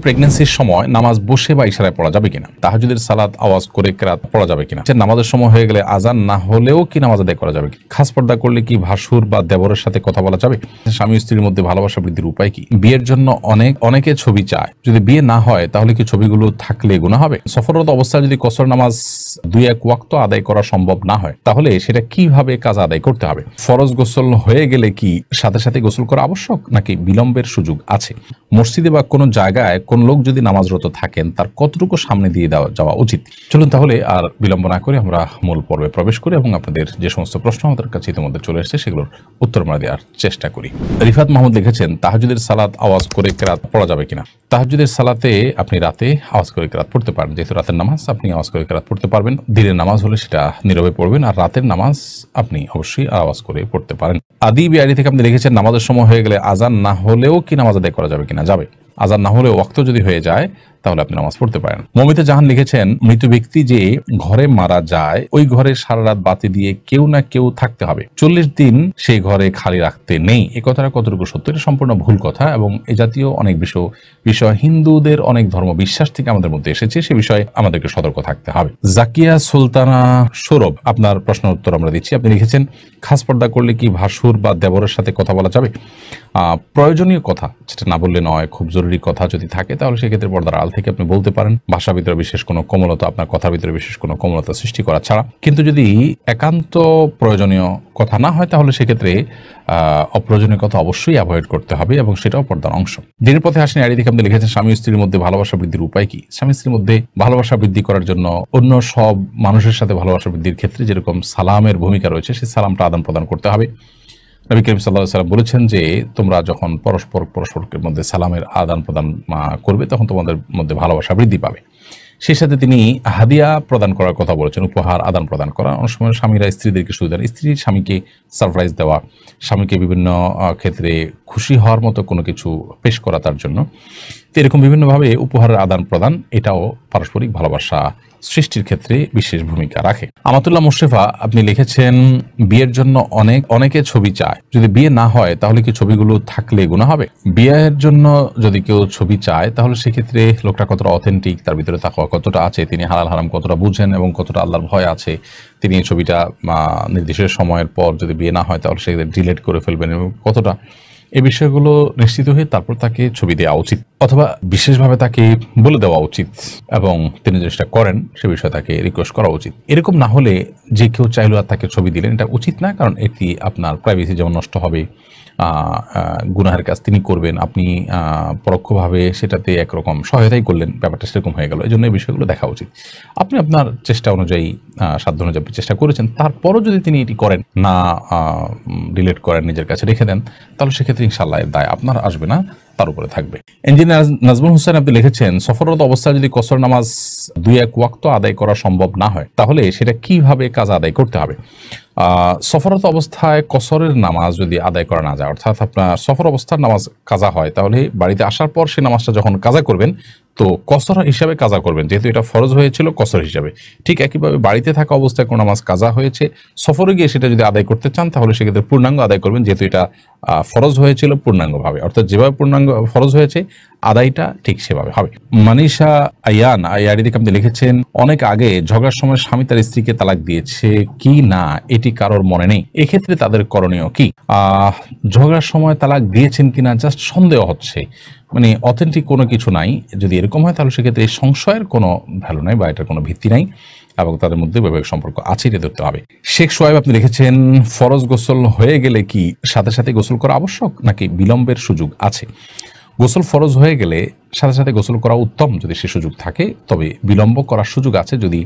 প্রেগন্যান্সির সময় নামাজ বসে বা ইশারায় পড়া যাবে কিনা, তাহাজ্জুদের সালাত আওয়াজ করে কেরাত পড়া যাবে কিনা, নামাজের সময় হয়ে গেলে আজান না হলেও কি নামাজ আদায় করা যাবে, খাস পর্দা করলে কি ভাসুর বা দেবরের সাথে কথা বলা যাবে, স্বামী স্ত্রীর মধ্যে ভালোবাসা বৃদ্ধির উপায় কি, বিয়ের জন্য অনেকে ছবি চায়, যদি বিয়ে না হয় তাহলে কি ছবিগুলো থাকলে গুনাহ হবে, সফররত অবস্থায় যদি কসর নামাজ 2-1 ওয়াক্ত আদায় করা সম্ভব না হয় তাহলে সেটা কিভাবে কাজা আদায় করতে হবে, ফরজ গোসল হয়ে গেলে কি সাথে সাথে গোসল করা আবশ্যক নাকি বিলম্বের সুযোগ আছে, মসজিদে বা কোনো জায়গায় কোন লোক যদি নামাজরত থাকেন তার কতটুকু সামনে দিয়ে যাওয়া উচিত। চলুন তাহলে আর বিলম্ব না করে আমরা মূল পর্বে প্রবেশ করি এবং আপনাদের যে সমস্ত প্রশ্ন আমাদের কাছে ইতিমধ্যে চলে এসেছে সেগুলোর উত্তর আমরা দেওয়ার চেষ্টা করি। রিফাত মাহমুদ লিখেছেন, তাহাজ্জুদের সালাত আওয়াজ করে কেরাত পড়া যাবে কিনা। তাহাজ্জুদের সালাতে আপনি রাতে আওয়াজ করে কেরাত পড়তে পারেন, যেহেতু রাতের নামাজ আপনি আওয়াজ করে কেরাত পড়তে পারবেন। দিনের নামাজ হলে সেটা নীরবে পড়বেন, আর রাতের নামাজ আপনি অবশ্যই আওয়াজ করে পড়তে পারেন। আদি বিআরি থেকে আপনি লিখেছেন, নামাজের সময় হয়ে গেলে আজান না হলেও কি নামাজ আদায় করা যাবে কিনা। যাবে, আজান না হলেও ওয়াক্ত যদি হয়ে যায় তাহলে আপনি নামাজ পড়তে পারেন। মমিতা জাহান লিখেছেন, মৃত ব্যক্তি যে ঘরে মারা যায় ওই ঘরে সারা রাত বাতি দিয়ে কেউ না কেউ থাকতে হবে, 40 দিন সেই ঘরে খালি রাখতে নেই। এ কথাটা কতটুকু সত্য? এটা সম্পূর্ণ ভুল কথা এবং এ জাতীয় অনেক বিষয় হিন্দুদের অনেক ধর্ম বিশ্বাস থেকে আমাদের মধ্যে এসেছে, সে বিষয়ে আমাদেরকে সতর্ক থাকতে হবে। জাকিয়া সুলতানা সৌরভ, আপনার প্রশ্নের উত্তর আমরা দিচ্ছি। আপনি লিখেছেন, খাস পর্দা করলে কি ভাসুর বা দেবরের সাথে কথা বলা যাবে? প্রয়োজনীয় কথা যেটা না বললে নয়, খুব জরুরি কথা যদি থাকে তাহলে সেক্ষেত্রে পর্দার আড়াল থেকে আপনি বলতে পারেন, ভাষার ভিতরে বিশেষ কোনো কোমলতা, আপনার কথার ভিতরে বিশেষ কোনো কোমলতা সৃষ্টি করা ছাড়া। কিন্তু যদি একান্ত প্রয়োজনীয় কথা না হয় তাহলে সেক্ষেত্রে অপ্রয়োজনীয় কথা অবশ্যই অ্যাভয়েড করতে হবে এবং সেটাও পর্দার অংশ। দিনের পথে আসেন আড়ি থেকে আপনি লিখেছেন, স্বামী স্ত্রীর মধ্যে ভালোবাসা বৃদ্ধির উপায় কি। স্বামী স্ত্রীর মধ্যে ভালোবাসা বৃদ্ধি করার জন্য অন্য সব মানুষের সাথে ভালোবাসা বৃদ্ধির ক্ষেত্রে যেরকম সালামের ভূমিকা রয়েছে সেই সালামটা আদান প্রদান করতে হবে। নবী করিম সাল্লাল্লাহু আলাইহি ওয়াসাল্লাম বলেছেন যে তোমরা যখন পরস্পরের মধ্যে সালামের আদান প্রদান করবে তখন তোমাদের মধ্যে ভালোবাসা বৃদ্ধি পাবে। সেই সাথে তিনি হাদিয়া প্রদান করার কথা বলেছেন, উপহার আদান প্রদান করা। অনেক সময় স্বামীরা স্ত্রীদেরকে সুবিধা দেন, স্ত্রীর স্বামীকে সারপ্রাইজ দেওয়া, স্বামীকে বিভিন্ন ক্ষেত্রে খুশি হওয়ার মতো কোনো কিছু পেশ করা তার জন্য। তো এরকম বিভিন্নভাবে উপহারের আদান প্রদান এটাও পারস্পরিক ভালোবাসা সৃষ্টির ক্ষেত্রে বিশেষ ভূমিকা রাখে। আমাতুল্লাহ মুশরিফা, আপনি লিখেছেন, বিয়ের জন্য অনেকে ছবি চায়, যদি বিয়ে না হয় তাহলে কি ছবিগুলো থাকলে গুনাহ হবে? বিয়ের জন্য যদি কেউ ছবি চায় তাহলে সেক্ষেত্রে লোকটা কতটা অথেন্টিক, তার ভিতরে তাকওয়া কতটা আছে, তিনি হালাল হারাম কতটা বুঝেন এবং কতটা আল্লাহর ভয় আছে, তিনি এই ছবিটা নির্দিষ্ট সময়ের পর যদি বিয়ে না হয় তাহলে সেক্ষেত্রে ডিলিট করে ফেলবেন এবং কতটা, এই বিষয়গুলো নিশ্চিত হয়ে তারপর তাকে ছবি দেওয়া উচিত অথবা বিশেষভাবে তাকে বলে দেওয়া উচিত এবং তিনি যেটা করেন সে বিষয়ে তাকে রিকোয়েস্ট করা উচিত। এরকম না হলে যে কেউ চাইলেও আর তাকে ছবি দিলেন, এটা উচিত না, কারণ এটি আপনার প্রাইভেসি যেমন নষ্ট হবে, গুনাহের কাজ তিনি করবেন, আপনি পরোক্ষভাবে সেটাতে একরকম সহায়তাই করলেন, ব্যাপারটা সেরকম হয়ে গেল। এই জন্য এই বিষয়গুলো দেখা উচিত। আপনি আপনার চেষ্টা অনুযায়ী, সাধ্য অনুযায়ী চেষ্টা করেছেন, তারপরও যদি তিনি এটি করেন না, ডিলিট করেন, নিজের কাছে রেখে দেন, তাহলে সেক্ষেত্রে ইনশাআল্লাহ এর দায় আপনার আসবে না, তার উপরে থাকবে। ইঞ্জিনিয়ার নাজমুল হোসেন, আপনি লিখেছেন, সফররত অবস্থায় যদি কসর নামাজ 2-1 ওয়াক্ত আদায় করা সম্ভব না হয় তাহলে সেটা কিভাবে কাজা আদায় করতে হবে? সফররত অবস্থায় কসরের নামাজ যদি আদায় করা না যায়, অর্থাৎ আপনার সফর অবস্থার নামাজ কাজা হয়, তাহলে বাড়িতে আসার পর সে নামাজটা যখন কাজা করবেন তো কসর হিসাবে কাজা করবেন, যেহেতু এটা ফরজ হয়েছিল কসর হিসাবে। ঠিক একইভাবে বাড়িতে থাকা অবস্থায় কোনো নামাজ কাজা হয়েছে, সফরে গিয়ে সেটা যদি আদায় করতে চান তাহলে সেক্ষেত্রে পূর্ণাঙ্গ আদায় করবেন, যেহেতু এটা ফরজ হয়েছিল পূর্ণাঙ্গভাবে, অর্থাৎ যেভাবে পূর্ণাঙ্গ ফরজ হয়েছে আদায়টা ঠিক সেভাবে হবে। মানিশা আয়ান আইআরডি থেকে আপনি লিখেছেন, অনেক আগে ঝগড়ার সময় স্বামী তার স্ত্রীকে তালাক দিয়েছে কি না এটি কারোর মনে নেই, এক্ষেত্রে তাদের করণীয় কি? ঝগড়ার সময় তালাক দিয়েছেন কিনা জাস্ট সন্দেহ হচ্ছে, মানে অথেন্টিক কোনো কিছু নাই। যদি এরকম হয় তাহলে সেক্ষেত্রে এই সংশয়ের কোনো ভ্যালু নাই বা এটার কোনো ভিত্তি নাই এবং তাদের মধ্যে বৈবাহিক সম্পর্ক আছে, এটা ধরতে হবে। শেখ সোহাইব, আপনি লিখেছেন, ফরজ গোসল হয়ে গেলে কি সাথে সাথে গোসল করা আবশ্যক নাকি বিলম্বের সুযোগ আছে? গোসল ফরজ হয়ে গেলে সাথে সাথে গোসল করা উত্তম যদি সে সুযোগ থাকে, তবে বিলম্ব করার সুযোগ আছে যদি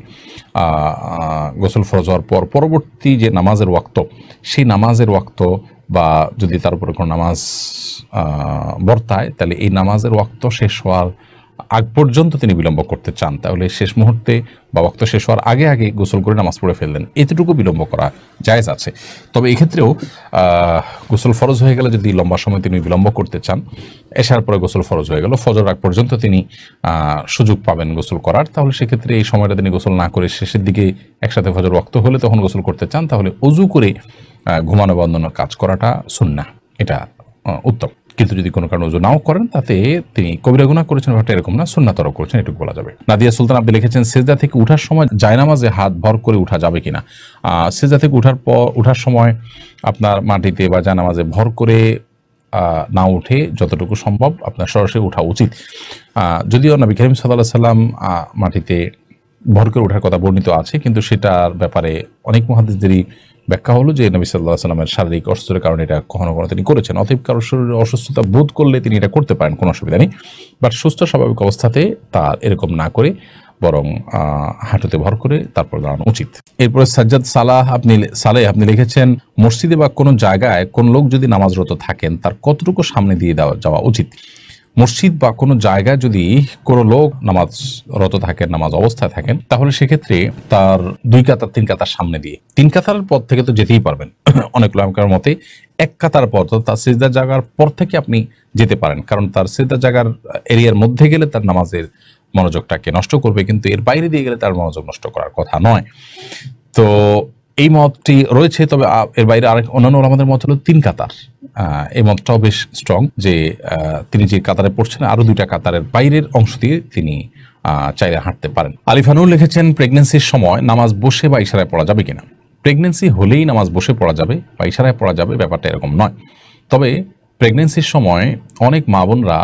গোসল ফরজ হওয়ার পর পরবর্তী যে নামাজের ওয়াক্ত সেই নামাজের ওয়াক্ত বা যদি তার উপরে কোনো নামাজ বর্তায় তাহলে এই নামাজের ওয়াক্ত শেষ হওয়ার আগ পর্যন্ত তিনি বিলম্ব করতে চান, তাহলে শেষ মুহূর্তে বা ওয়াক্ত শেষ হওয়ার আগে আগে গোসল করে নামাজ পড়ে ফেললেন, এতটুকু বিলম্ব করা জায়েজ আছে। তবে এক্ষেত্রেও গোসল ফরজ হয়ে গেলে যদি লম্বা সময় তিনি বিলম্ব করতে চান, এশার পরে গোসল ফরজ হয়ে গেল, ফজর আগ পর্যন্ত তিনি সুযোগ পাবেন গোসল করার, তাহলে সেক্ষেত্রে এই সময়টা তিনি গোসল না করে শেষের দিকে একসাথে ফজর ওয়াক্ত হলে তখন গোসল করতে চান, তাহলে অজু করে ঘুমানো বন্ধনের কাজ করাটা সুন্নাহ, এটা উত্তম। কিন্তু যদি কোনো কারণে ওযু নাও করেন তাতে তিনি কবিরা গুনাহ করেছেন, ব্যাপারটা এরকম না, সুন্নাতও করেছেন, এটুকু বলা যাবে। নাদিয়া সুলতান আপনি লিখেছেন সিজদা থেকে উঠার সময় জায়নামাজে হাত ভর করে উঠা যাবে কিনা। সিজদা থেকে উঠার সময় আপনার মাটিতে বা জায়নামাজে ভর করে না উঠে যতটুকু সম্ভব আপনার সরাসরি ওঠা উচিত। যদিও নবী করিম সাল্লাল্লাহু আলাইহি সাল্লাম মাটিতে ভর করে ওঠার কথা বর্ণিত আছে, কিন্তু সেটার ব্যাপারে অনেক মুহাদ্দিসদেরই ব্যাখ্যা হলো যে নবী সাল্লাল্লাহু আলাইহি সাল্লামের শারীরিক অসুস্থতার কারণে এটা কখনো কখনো তিনি করেছেন। অতএব কারো শরীরে অসুস্থতা বোধ করলে তিনি এটা করতে পারেন, কোনো অসুবিধা নেই। বাট সুস্থ স্বাভাবিক অবস্থাতে তার এরকম না করে বরং হাঁটুতে ভর করে তারপর দাঁড়ানো উচিত। এরপরে সাজ্জাদ আপনি লিখেছেন মসজিদে বা কোনো জায়গায় কোন লোক যদি নামাজরত থাকেন তার কতটুকু সামনে দিয়ে যাওয়া উচিত। মসজিদ বা কোনো জায়গায় যদি কোনো লোক নামাজরত থাকেন, নামাজ অবস্থায় থাকেন, তাহলে সেক্ষেত্রে তার 2 কাতার 3 কাতার সামনে দিয়ে, 3 কাতারের পর থেকে তো যেতেই পারবেন। অনেক উলামার মতে 1 কাতার পর, তো তার সিজদার জায়গার পর থেকে আপনি যেতে পারেন, কারণ তার সিজদার জায়গার এরিয়ার মধ্যে গেলে তার নামাজের মনোযোগটাকে নষ্ট করবে, কিন্তু এর বাইরে দিয়ে গেলে তার মনোযোগ নষ্ট করার কথা নয়। তো এই মতটি রয়েছে, তবে এর বাইরে আরেক অন্যান্য ওলামাদের মত হলো 3 কাতার। এই মতটাও বেশ স্ট্রং যে তিনি যে কাতারে পড়ছেন আরো 2টা কাতারের বাইরের অংশ দিয়ে তিনি চাইলে হাঁটতে পারেন। আলিফানুর লিখেছেন প্রেগন্যান্সির সময় নামাজ বসে বা ইশারায় পড়া যাবে কিনা। প্রেগন্যান্সি হলেই নামাজ বসে পড়া যাবে বা ইশারায় পড়া যাবে, ব্যাপারটা এরকম নয়। তবে প্রেগন্যান্সির সময় অনেক মা বোনরা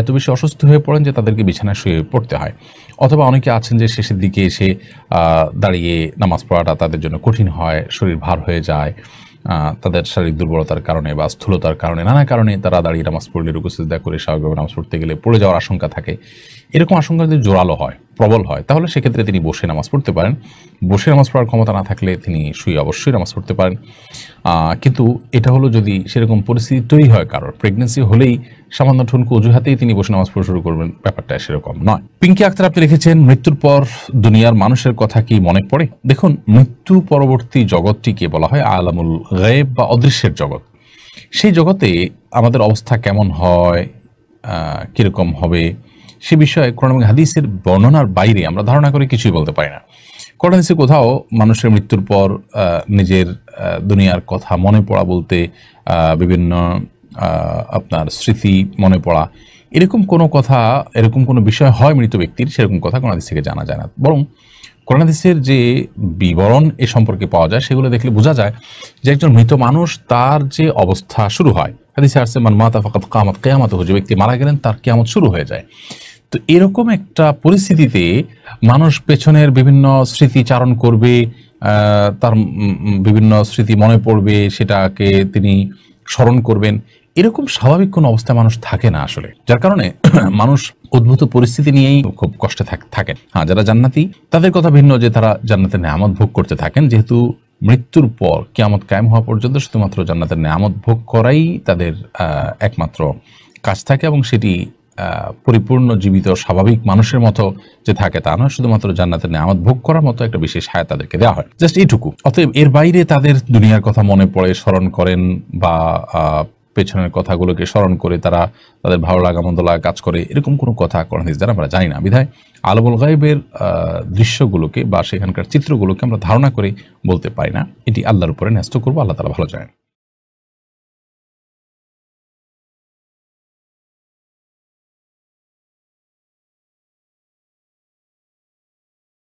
এত বেশি অসুস্থ হয়ে পড়েন যে তাদেরকে বিছানায় শুয়ে পড়তে হয়, অথবা অনেকে আছেন যে শেষের দিকে এসে দাঁড়িয়ে নামাজ পড়াটা তাদের জন্য কঠিন হয়, শরীর ভার হয়ে যায়, তাদের শারীরিক দুর্বলতার কারণে বা স্থূলতার কারণে, নানা কারণে তারা দাঁড়িয়ে নামাজ পড়লে রুকু সিজদা করে স্বাভাবিকভাবে নামাজ পড়তে গেলে পড়ে যাওয়ার আশঙ্কা থাকে। এরকম আশঙ্কা যদি জোরালো হয়, প্রবল হয়, তাহলে সেক্ষেত্রে তিনি বসে নামাজ পড়তে পারেন। বসে নামাজ পড়ার ক্ষমতা না থাকলে তিনি শুয়ে অবশ্যই নামাজ পড়তে পারেন। কিন্তু এটা হলো যদি সেরকম পরিস্থিতি তৈরি হয়, কারোর প্রেগনেন্সি হলেই সামান্য ঠুনকো অজুহাতেই তিনি বসে নামাজ পড়া শুরু করবেন, ব্যাপারটা সেরকম নয়। পিঙ্কি আক্তার আপনি লিখেছেন মৃত্যুর পর দুনিয়ার মানুষের কথা কি মনে পড়ে। দেখুন, মৃত্যু পরবর্তী জগৎটিকে বলা হয় আলামুল গায়েব বা অদৃশ্যের জগৎ। সেই জগতে আমাদের অবস্থা কেমন হয়, কিরকম হবে, সে বিষয়ে কোরআন এবং হাদিসের বর্ণনার বাইরে আমরা ধারণা করে কিছুই বলতে পারি না। কোরআন হাদিসে কোথাও মানুষের মৃত্যুর পর নিজের দুনিয়ার কথা মনে পড়া বলতে বিভিন্ন আপনার স্মৃতি মনে পড়া, এরকম কোনো কথা, এরকম কোনো বিষয় হয় মৃত ব্যক্তির, সেরকম কথা কোরআন হাদিস থেকে জানা যায় না। বরং কোরআন হাদিসের যে বিবরণ এ সম্পর্কে পাওয়া যায় সেগুলো দেখলে বোঝা যায় যে একজন মৃত মানুষ তার যে অবস্থা শুরু হয়। হাদিসে আসছে মান মাতা ফাকাত কিয়ামাত, কিয়ামত, যে ব্যক্তি মারা গেলেন তার কিয়ামত শুরু হয়ে যায়। তো এরকম একটা পরিস্থিতিতে মানুষ পেছনের বিভিন্ন স্মৃতি চারণ করবে, তার বিভিন্ন স্মৃতি মনে পড়বে, সেটাকে তিনি স্মরণ করবেন। এরকম স্বাভাবিক কোনো অবস্থায় মানুষ থাকে না আসলে, যার কারণে মানুষ উদ্ভূত পরিস্থিতি নিয়েই খুব কষ্টে থাকেন। হ্যাঁ, যারা জান্নাতি তাদের কথা ভিন্ন, যে তারা জান্নাতের নেয়ামত ভোগ করতে থাকেন, যেহেতু মৃত্যুর পর কিয়ামত কায়েম হওয়া পর্যন্ত শুধুমাত্র জান্নাতের নেয়ামত ভোগ করাই তাদের একমাত্র কাজ থাকে, এবং সেটি পরিপূর্ণ জীবিত স্বাভাবিক মানুষের মতো যে থাকে তা নয়, শুধুমাত্র জান্নাতের নেয়ামত ভোগ করার মতো একটা বিশেষ হায়াত তাদেরকে দেওয়া হয়, জাস্ট এইটুকু। অতএব এর বাইরে তাদের দুনিয়ার কথা মনে পড়ে, স্মরণ করেন, বা পেছনের কথাগুলোকে স্মরণ করে তারা তাদের ভালো লাগা মন্দ লাগা কাজ করে, এরকম কোনো কথা কোরআন হাদিস দ্বারা আমরা জানি না। বিধায় আলামুল গায়েবের দৃশ্যগুলোকে বা সেখানকার চিত্রগুলোকে আমরা ধারণা করে বলতে পারি না, এটি আল্লাহর উপরে ন্যস্ত করবো, আল্লাহ তাআলা ভালো জানেন।